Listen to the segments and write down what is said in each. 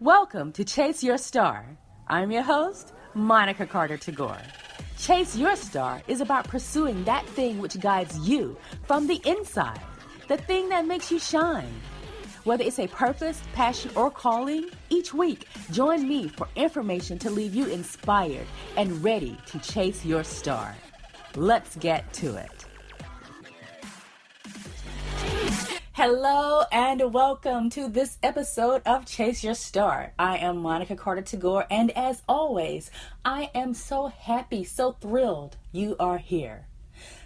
Welcome to Chase Your Star. I'm your host, Monica Carter Tagore. Chase Your Star is about pursuing that thing which guides you from the inside, the thing that makes you shine. Whether it's a purpose, passion, or calling, each week, join me for information to leave you inspired and ready to chase your star. Let's get to it. Hello and welcome to this episode of Chase Your Star. I am Monica Carter Tagore, and as always, I am so happy, so thrilled you are here.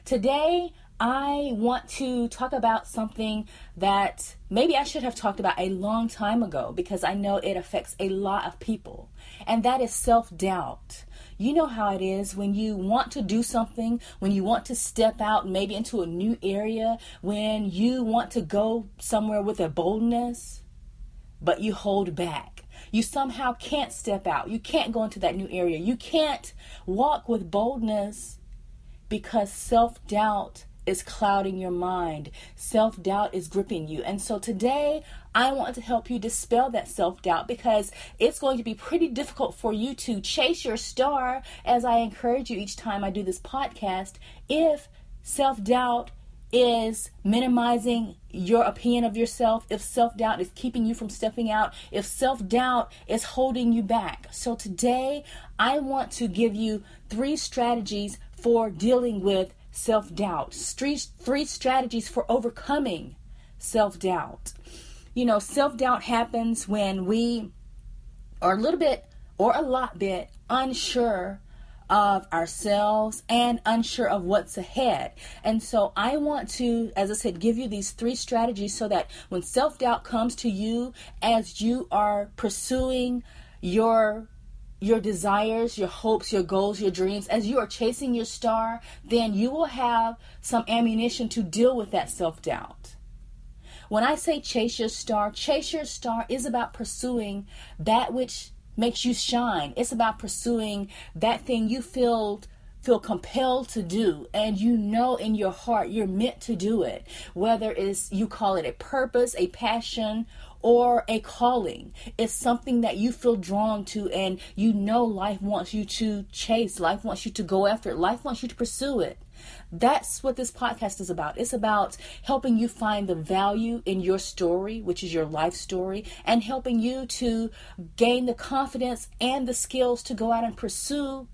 Today, I want to talk about something that maybe I should have talked about a long time ago because I know it affects a lot of people, and that is self-doubt. You know how it is when you want to do something, when you want to step out maybe into a new area, when you want to go somewhere with a boldness, but you hold back. You somehow can't step out. You can't go into that new area. You can't walk with boldness because self-doubt is clouding your mind. Self-doubt is gripping you. And so today, I want to help you dispel that self-doubt because it's going to be pretty difficult for you to chase your star, as I encourage you each time I do this podcast, if self-doubt is minimizing your opinion of yourself, if self-doubt is keeping you from stepping out, if self-doubt is holding you back. So today, I want to give you 3 strategies for dealing with self-doubt, three strategies for overcoming self-doubt. You know, self-doubt happens when we are a little bit or a lot bit unsure of ourselves and unsure of what's ahead. And so I want to, as I said, give you these 3 strategies so that when self-doubt comes to you as you are pursuing your desires, your hopes, your goals, your dreams, as you are chasing your star, then you will have some ammunition to deal with that self-doubt. When I say chase your star is about pursuing that which makes you shine. It's about pursuing that thing you feel compelled to do, and you know in your heart you're meant to do it, whether it's you call it a purpose, a passion, or a calling. It's something that you feel drawn to, and you know life wants you to chase, life wants you to go after it, life wants you to pursue it. That's what this podcast is about. It's about helping you find the value in your story, which is your life story, and helping you to gain the confidence and the skills to go out and pursue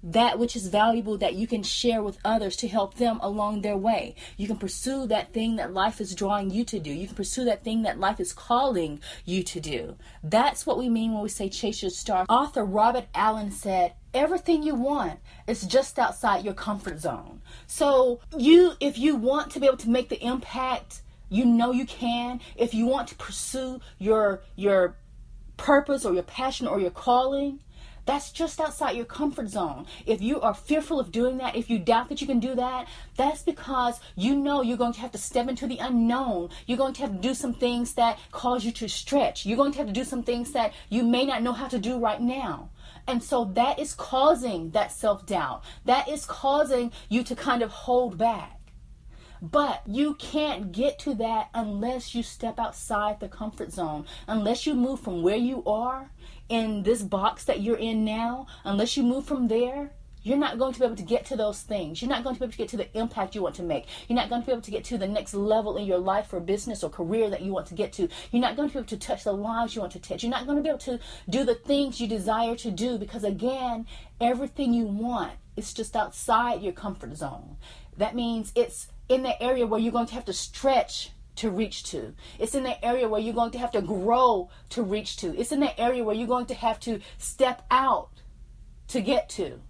that which is valuable that you can share with others to help them along their way. You can pursue that thing that life is drawing you to do. You can pursue that thing that life is calling you to do. That's what we mean when we say chase your star. Author Robert Allen said, everything you want is just outside your comfort zone. So if you want to be able to make the impact, you know you can. If you want to pursue your purpose or your passion or your calling, that's just outside your comfort zone. If you are fearful of doing that, if you doubt that you can do that, that's because you know you're going to have to step into the unknown. You're going to have to do some things that cause you to stretch. You're going to have to do some things that you may not know how to do right now. And so that is causing that self-doubt. That is causing you to kind of hold back. But you can't get to that unless you step outside the comfort zone, unless you move from where you are in this box that you're in now, unless you move from there. You're not going to be able to get to those things. You're not going to be able to get to the impact you want to make. You're not going to be able to get to the next level in your life or business or career that you want to get to. You're not going to be able to touch the lives you want to touch. You're not going to be able to do the things you desire to do because, again, everything you want is just outside your comfort zone. That means it's in the area where you're going to have to stretch to reach to. It's in the area where you're going to have to grow to reach to. It's in the area where you're going to have to step out to get to.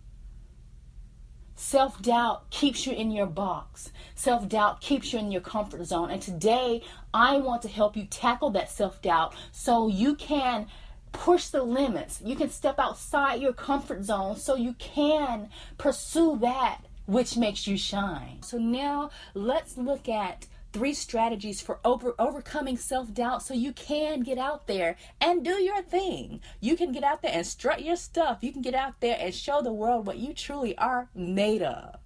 Self-doubt keeps you in your box. Self-doubt keeps you in your comfort zone. And today, I want to help you tackle that self-doubt so you can push the limits. You can step outside your comfort zone so you can pursue that which makes you shine. So now, let's look at 3 strategies for overcoming self-doubt so you can get out there and do your thing. You can get out there and strut your stuff. You can get out there and show the world what you truly are made of.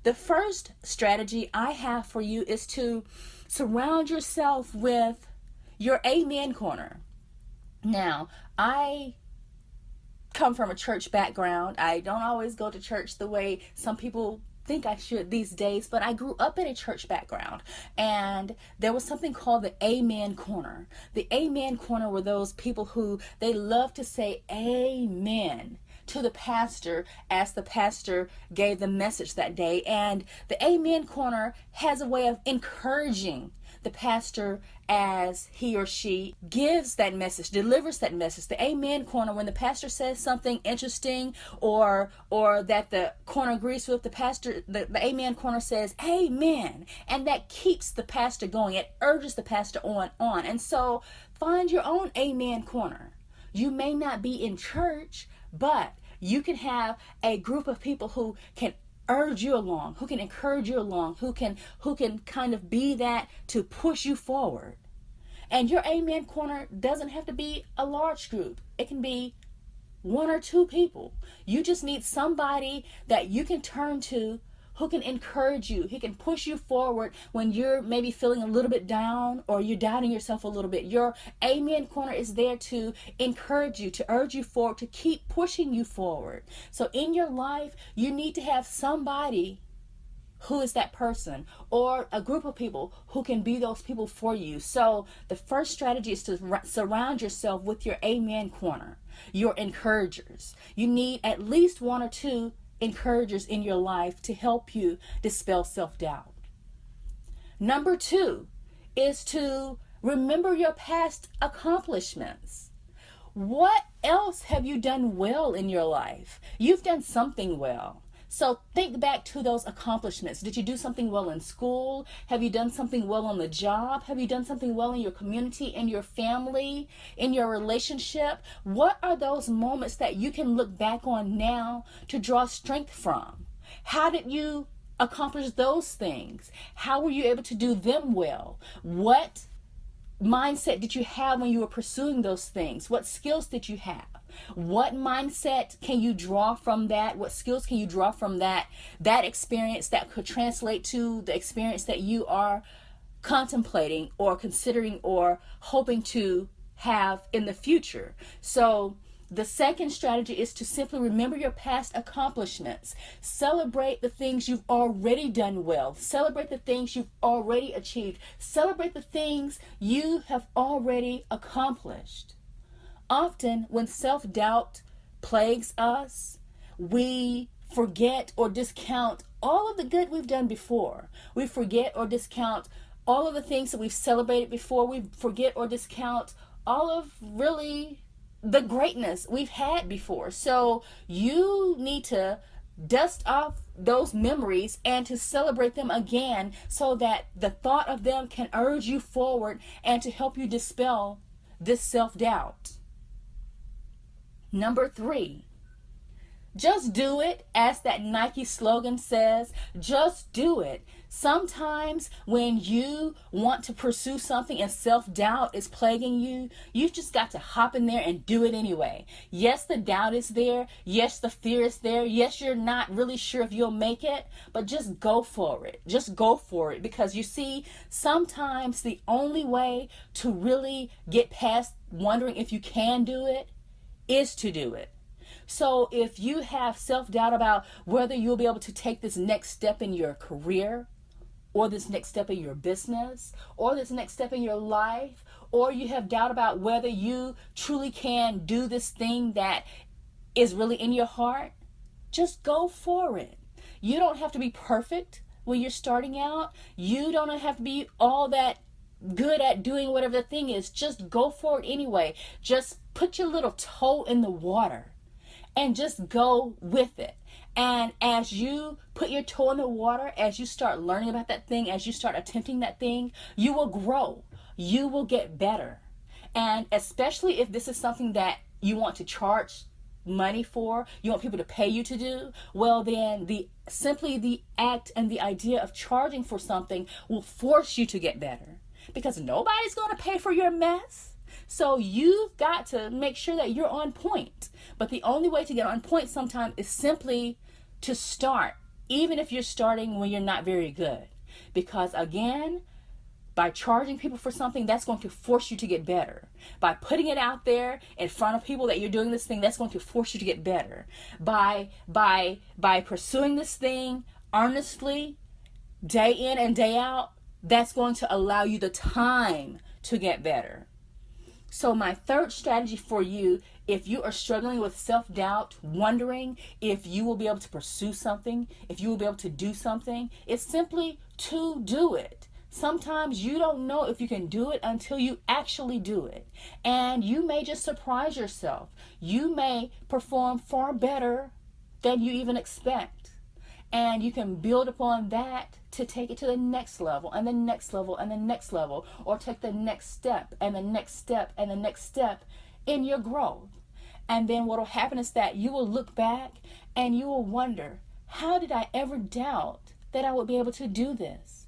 The first strategy I have for you is to surround yourself with your amen corner. Now, I come from a church background. I don't always go to church the way some people think I should these days, but I grew up in a church background, and there was something called the Amen Corner. The Amen Corner were those people who they love to say amen to the pastor as the pastor gave the message that day. And the Amen Corner has a way of encouraging the pastor as he or she gives that message, delivers that message. The Amen Corner, when the pastor says something interesting or that the corner agrees with, the pastor, the Amen Corner says amen, and that keeps the pastor going. It urges the pastor on. And so find your own Amen Corner. You may not be in church, but you can have a group of people who can urge you along, who can encourage you along, who can kind of be that to push you forward. And your Amen Corner doesn't have to be a large group. It can be one or two people. You just need somebody that you can turn to who can encourage you. He can push you forward when you're maybe feeling a little bit down or you're doubting yourself a little bit. Your Amen Corner is there to encourage you, to urge you forward, to keep pushing you forward. So in your life, you need to have somebody who is that person, or a group of people who can be those people for you. So the first strategy is to surround yourself with your Amen Corner, your encouragers. You need at least one or two encouragers in your life to help you dispel self-doubt. Number 2 is to remember your past accomplishments. What else have you done well in your life? You've done something well. So think back to those accomplishments. Did you do something well in school? Have you done something well on the job? Have you done something well in your community, in your family, in your relationship? What are those moments that you can look back on now to draw strength from? How did you accomplish those things? How were you able to do them well? What mindset did you have when you were pursuing those things? What skills did you have? What mindset can you draw from that? What skills can you draw from that experience that could translate to the experience that you are contemplating or considering or hoping to have in the future? So the second strategy is to simply remember your past accomplishments. Celebrate the things you've already done well. Celebrate the things you've already achieved. Celebrate the things you have already accomplished. Often when self-doubt plagues us, we forget or discount all of the good we've done before. We forget or discount all of the things that we've celebrated before. We forget or discount all of really the greatness we've had before. So you need to dust off those memories and to celebrate them again so that the thought of them can urge you forward and to help you dispel this self-doubt. Number 3, just do it, as that Nike slogan says. Just do it. Sometimes when you want to pursue something and self-doubt is plaguing you, you've just got to hop in there and do it anyway. Yes, the doubt is there. Yes, the fear is there. Yes, you're not really sure if you'll make it, but just go for it. Just go for it, because you see, sometimes the only way to really get past wondering if you can do it is to do it. So if you have self-doubt about whether you'll be able to take this next step in your career, or this next step in your business, or this next step in your life, or you have doubt about whether you truly can do this thing that is really in your heart, just go for it. You don't have to be perfect when you're starting out. You don't have to be all that good at doing whatever the thing is. Just go for it anyway. Just put your little toe in the water and just go with it. And as you put your toe in the water, as you start learning about that thing, as you start attempting that thing, you will grow. You will get better. And especially if this is something that you want to charge money for, you want people to pay you to do, well then simply the act and the idea of charging for something will force you to get better, because nobody's going to pay for your mess. So you've got to make sure that you're on point. But the only way to get on point sometimes is simply to start, even if you're starting when you're not very good. Because again, By charging people for something, that's going to force you to get better. By putting it out there in front of people that you're doing this thing, that's going to force you to get better. By pursuing this thing earnestly, day in and day out, that's going to allow you the time to get better. So my third strategy for you, if you are struggling with self-doubt, wondering if you will be able to pursue something, if you will be able to do something, is simply to do it. Sometimes you don't know if you can do it until you actually do it. And you may just surprise yourself. You may perform far better than you even expect. And you can build upon that to take it to the next level and the next level and the next level, or take the next step and the next step and the next step in your growth. And then what will happen is that you will look back and you will wonder, how did I ever doubt that I would be able to do this?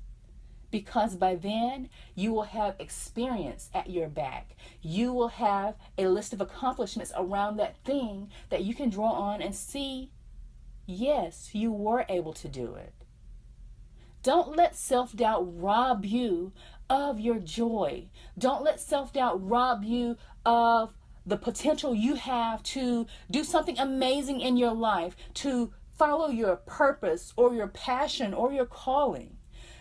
Because by then you will have experience at your back. You will have a list of accomplishments around that thing that you can draw on and see, yes, you were able to do it. Don't let self-doubt rob you of your joy. Don't let self-doubt rob you of the potential you have to do something amazing in your life, to follow your purpose or your passion or your calling.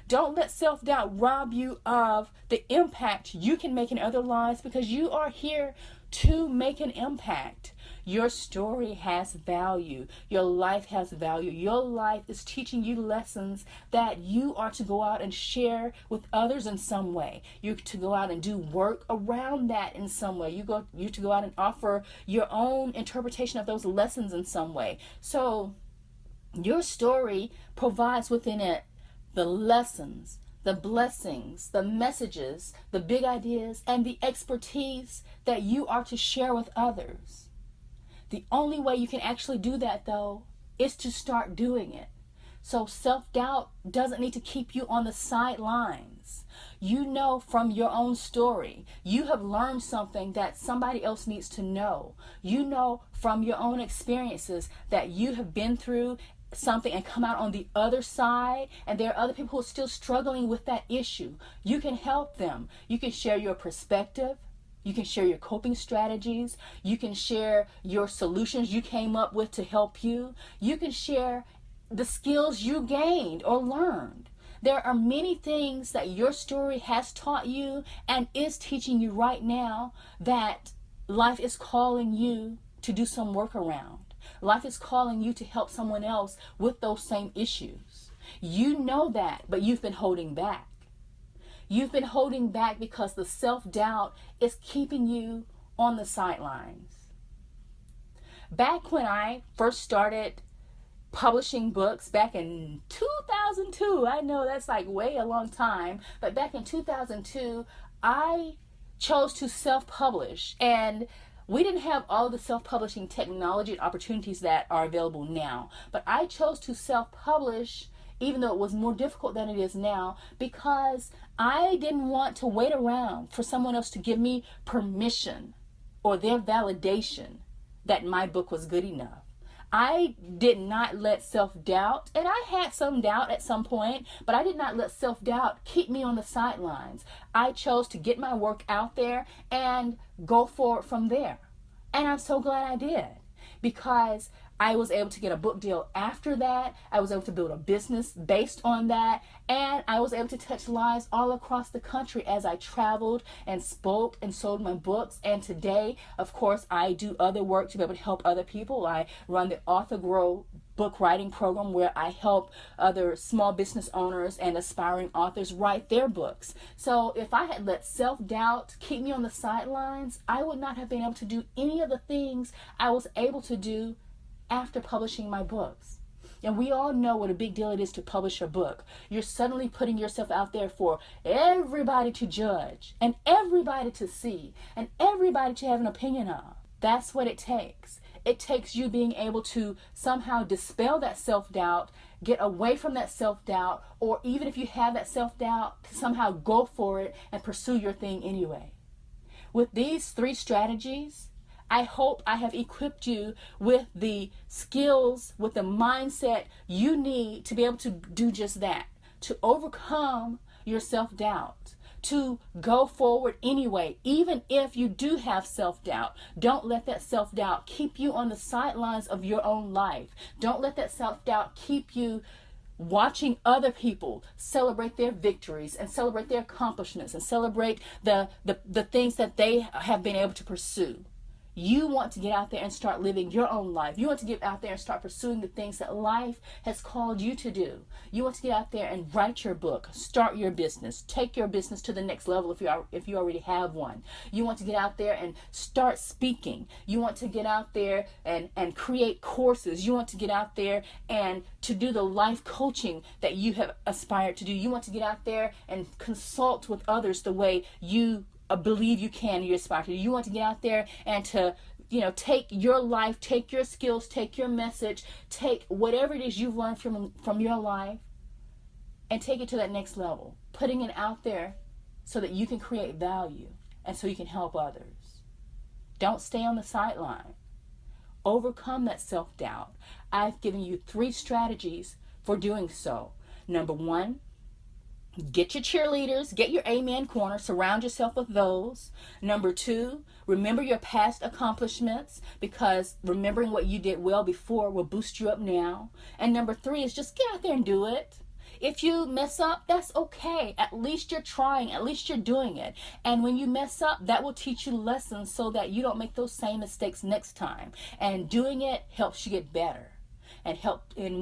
Don't let self-doubt rob you of the impact you can make in other lives, because you are here to make an impact. Your story has value. Your life has value. Your life is teaching you lessons that you are to go out and share with others in some way. You're to go out and do work around that in some way. You're to go out and offer your own interpretation of those lessons in some way. So your story provides within it the lessons, the blessings, the messages, the big ideas, and the expertise that you are to share with others. The only way you can actually do that, though, is to start doing it. So self-doubt doesn't need to keep you on the sidelines. You know from your own story, you have learned something that somebody else needs to know. You know from your own experiences that you have been through something and come out on the other side, and there are other people who are still struggling with that issue. You can help them. You can share your perspective. You can share your coping strategies. You can share your solutions you came up with to help you. You can share the skills you gained or learned. There are many things that your story has taught you and is teaching you right now that life is calling you to do some work around. Life is calling you to help someone else with those same issues. You know that, but you've been holding back. You've been holding back because the self-doubt is keeping you on the sidelines. Back when I first started publishing books back in 2002, I know that's like way a long time, but back in 2002, I chose to self-publish, and we didn't have all the self-publishing technology and opportunities that are available now, but I chose to self-publish even though it was more difficult than it is now, because I didn't want to wait around for someone else to give me permission or their validation that my book was good enough. I did not let self-doubt, and I had some doubt at some point, but I did not let self-doubt keep me on the sidelines. I chose to get my work out there and go forward from there. And I'm so glad I did, because I was able to get a book deal after that. I was able to build a business based on that. And I was able to touch lives all across the country as I traveled and spoke and sold my books. And today, of course, I do other work to be able to help other people. I run the Author Grow book writing program, where I help other small business owners and aspiring authors write their books. So if I had let self-doubt keep me on the sidelines, I would not have been able to do any of the things I was able to do after publishing my books. And we all know what a big deal it is to publish a book. You're suddenly putting yourself out there for everybody to judge and everybody to see and everybody to have an opinion of. That's what it takes. It takes you being able to somehow dispel that self-doubt, get away from that self-doubt, or even if you have that self-doubt, to somehow go for it and pursue your thing anyway. With these 3 strategies, I hope I have equipped you with the skills, with the mindset you need to be able to do just that, to overcome your self-doubt, to go forward anyway. Even if you do have self-doubt, don't let that self-doubt keep you on the sidelines of your own life. Don't let that self-doubt keep you watching other people celebrate their victories and celebrate their accomplishments and celebrate the things that they have been able to pursue. You want to get out there and start living your own life. You want to get out there and start pursuing the things that life has called you to do. You want to get out there and write your book, start your business, take your business to the next level if you already have one. You want to get out there and start speaking. You want to get out there and create courses. You want to get out there and to do the life coaching that you have aspired to do. You want to get out there and consult with others the way you believe you can, you aspire to. You want to get out there and to, take your life, take your skills, take your message, take whatever it is you've learned from your life and take it to that next level, putting it out there so that you can create value and so you can help others. Don't stay on the sideline. Overcome that self-doubt. I've given you 3 strategies for doing so. Number 1, get your cheerleaders, get your amen corner, surround yourself with those. Number 2, remember your past accomplishments, because remembering what you did well before will boost you up now. And number 3 is just get out there and do it. If you mess up, that's okay. At least you're trying, at least you're doing it. And when you mess up, that will teach you lessons so that you don't make those same mistakes next time. And doing it helps you get better. And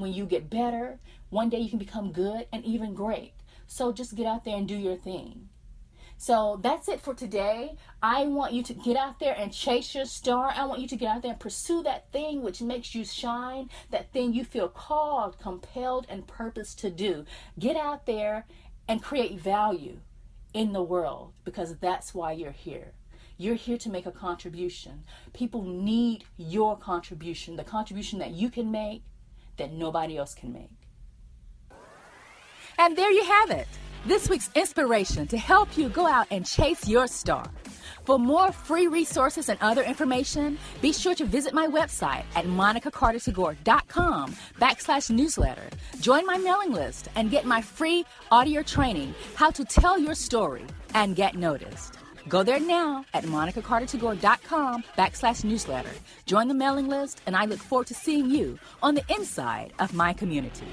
when you get better, one day you can become good and even great. So just get out there and do your thing. So that's it for today. I want you to get out there and chase your star. I want you to get out there and pursue that thing which makes you shine, that thing you feel called, compelled, and purposed to do. Get out there and create value in the world, because that's why you're here. You're here to make a contribution. People need your contribution, the contribution that you can make that nobody else can make. And there you have it, this week's inspiration to help you go out and chase your star. For more free resources and other information, be sure to visit my website at monicacartertagore.com/newsletter. Join my mailing list and get my free audio training, How to Tell Your Story and Get Noticed. Go there now at monicacartertagore.com/newsletter. Join the mailing list, and I look forward to seeing you on the inside of my community.